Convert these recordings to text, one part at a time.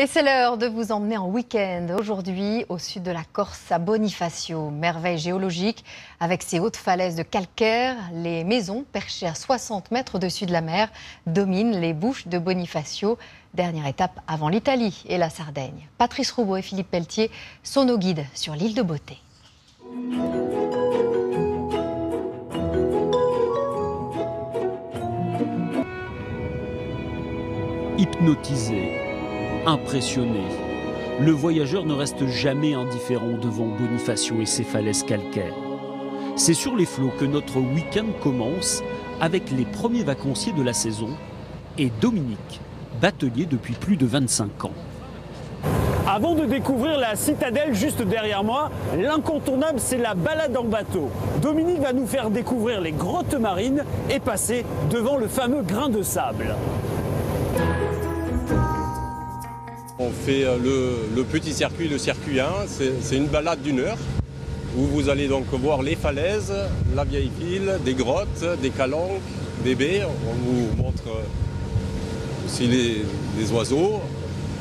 Et c'est l'heure de vous emmener en week-end. Aujourd'hui, au sud de la Corse, à Bonifacio, merveille géologique avec ses hautes falaises de calcaire. Les maisons, perchées à 60 mètres au-dessus de la mer, dominent les bouches de Bonifacio. Dernière étape avant l'Italie et la Sardaigne. Patrice Roubaud et Philippe Pelletier sont nos guides sur l'île de Beauté. Hypnotisé, impressionné, le voyageur ne reste jamais indifférent devant Bonifacio et ses falaises calcaires. C'est sur les flots que notre week-end commence avec les premiers vacanciers de la saison et Dominique, batelier depuis plus de 25 ans. Avant de découvrir la citadelle juste derrière moi, l'incontournable c'est la balade en bateau. Dominique va nous faire découvrir les grottes marines et passer devant le fameux grain de sable. On fait le petit circuit, le circuit 1, c'est une balade d'1 heure où vous allez donc voir les falaises, la vieille ville, des grottes, des calanques, des baies. On vous montre aussi les oiseaux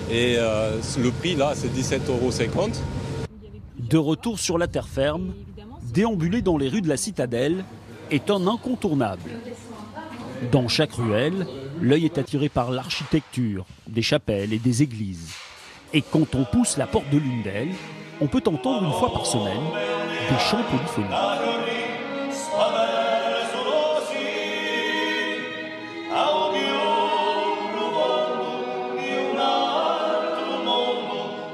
et le prix là c'est 17,50 €. De retour sur la terre ferme, déambuler dans les rues de la citadelle est un incontournable. Dans chaque ruelle, l'œil est attiré par l'architecture, des chapelles et des églises. Et quand on pousse la porte de l'une d'elles, on peut entendre une fois par semaine des chants polyphoniques.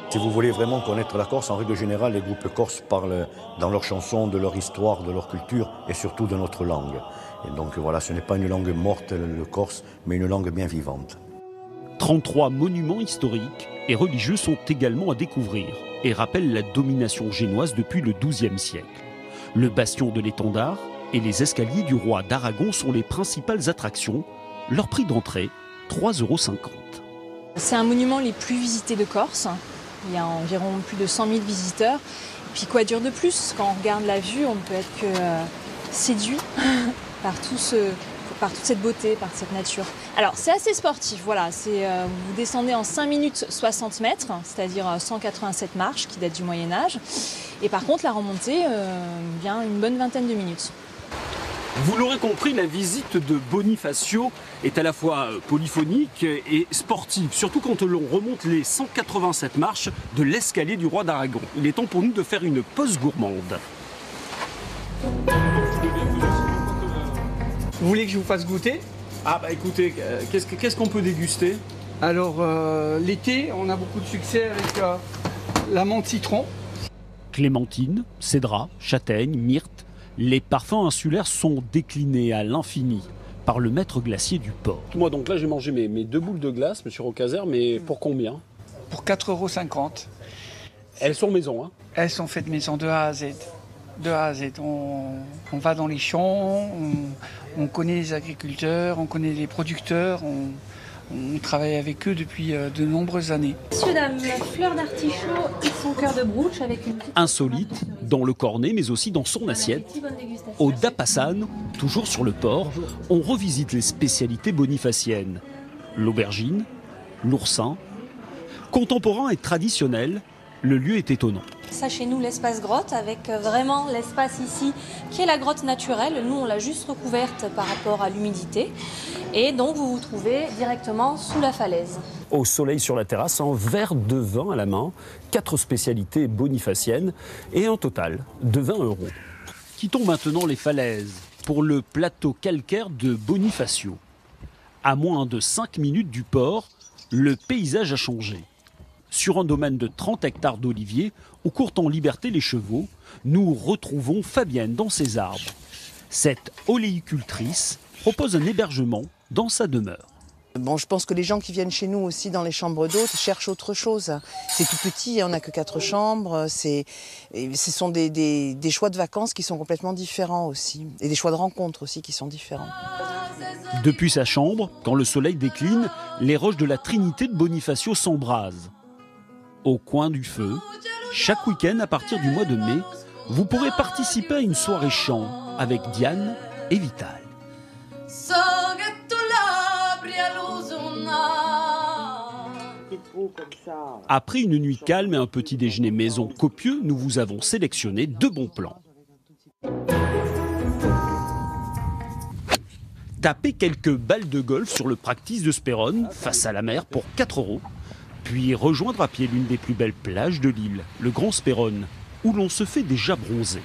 Si vous voulez vraiment connaître la Corse, en règle générale, les groupes corses parlent dans leurs chansons de leur histoire, de leur culture et surtout de notre langue. Et donc voilà, ce n'est pas une langue morte, le corse, mais une langue bien vivante. 33 monuments historiques et religieux sont également à découvrir et rappellent la domination génoise depuis le XIIe siècle. Le bastion de l'étendard et les escaliers du roi d'Aragon sont les principales attractions. Leur prix d'entrée, 3,50 €. C'est un monument les plus visités de Corse. Il y a environ plus de 100 000 visiteurs. Et puis quoi dire de plus? Quand on regarde la vue, on ne peut être que séduit par toute cette beauté, par cette nature. Alors c'est assez sportif, voilà. Vous descendez en 5 minutes 60 mètres, c'est-à-dire 187 marches qui datent du Moyen-Âge. Et par contre la remontée, bien une bonne vingtaine de minutes. Vous l'aurez compris, la visite de Bonifacio est à la fois polyphonique et sportive, surtout quand l'on remonte les 187 marches de l'escalier du roi d'Aragon. Il est temps pour nous de faire une pause gourmande. Vous voulez que je vous fasse goûter? Ah bah écoutez, qu'est-ce qu'on peut déguster? Alors l'été, on a beaucoup de succès avec la menthe citron. Clémentine, cédra, châtaigne, myrte, les parfums insulaires sont déclinés à l'infini par le maître glacier du port. Moi donc là j'ai mangé mes 2 boules de glace, monsieur Rocazer, mais pour combien? Pour 4,50 €. Elles sont maison, hein? Elles sont faites maison de A à Z. De A à Z. On va dans les champs, on connaît les agriculteurs, on connaît les producteurs, on travaille avec eux depuis de nombreuses années. Messieurs, dames, la fleur d'artichaut et son cœur de brooch avec une petite... Insolite dans le cornet mais aussi dans son assiette. Au Dapassan, toujours sur le port, on revisite les spécialités bonifaciennes. L'aubergine, l'oursin. Contemporain et traditionnel, le lieu est étonnant. Ça chez nous l'espace grotte avec vraiment l'espace ici qui est la grotte naturelle. Nous on l'a juste recouverte par rapport à l'humidité et donc vous vous trouvez directement sous la falaise. Au soleil sur la terrasse, un verre de vin à la main, 4 spécialités bonifaciennes et un total de 20 €. Quittons maintenant les falaises pour le plateau calcaire de Bonifacio. À moins de 5 minutes du port, le paysage a changé. Sur un domaine de 30 hectares d'oliviers, où courent en liberté les chevaux, nous retrouvons Fabienne dans ses arbres. Cette oléicultrice propose un hébergement dans sa demeure. Bon, je pense que les gens qui viennent chez nous aussi dans les chambres d'hôtes cherchent autre chose. C'est tout petit, on n'a que 4 chambres. Ce sont des choix de vacances qui sont complètement différents aussi. Et des choix de rencontres aussi qui sont différents. Depuis sa chambre, quand le soleil décline, les roches de la Trinité de Bonifacio s'embrasent. Au coin du feu, chaque week-end à partir du mois de mai, vous pourrez participer à une soirée chant avec Diane et Vital. Après une nuit calme et un petit déjeuner maison copieux, nous vous avons sélectionné 2 bons plans. Tapez quelques balles de golf sur le practice de Spéronne, face à la mer, pour 4 €. Puis rejoindre à pied l'une des plus belles plages de l'île, le Grand Spéronne, où l'on se fait déjà bronzer.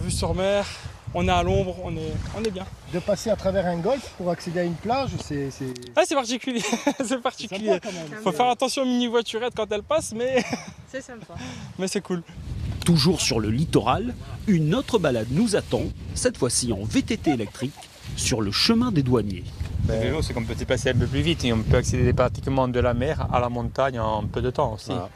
Vue sur mer, on est à l'ombre, on est bien. De passer à travers un golfe pour accéder à une plage, c'est... Ah, c'est particulier, c'est particulier. Faut faire attention aux mini-voiturettes quand elles passent, mais... C'est sympa. Mais c'est cool. Toujours sur le littoral, une autre balade nous attend, cette fois-ci en VTT électrique, sur le chemin des douaniers. Le vélo, c'est qu'on peut se déplacer un peu plus vite et on peut accéder pratiquement de la mer à la montagne en peu de temps aussi. Voilà.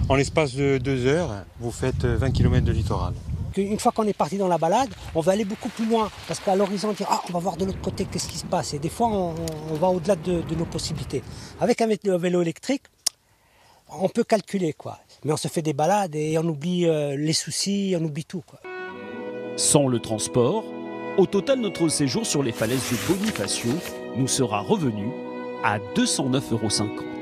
En l'espace de 2 heures, vous faites 20 km de littoral. Une fois qu'on est parti dans la balade, on va aller beaucoup plus loin. Parce qu'à l'horizon, on dit on va voir de l'autre côté qu'est-ce qui se passe. Et des fois, on va au-delà de nos possibilités. Avec un vélo électrique, on peut calculer, quoi. Mais on se fait des balades et on oublie les soucis, on oublie tout, quoi. Sans le transport, au total, notre séjour sur les falaises de Bonifacio nous sera revenu à 209,50 €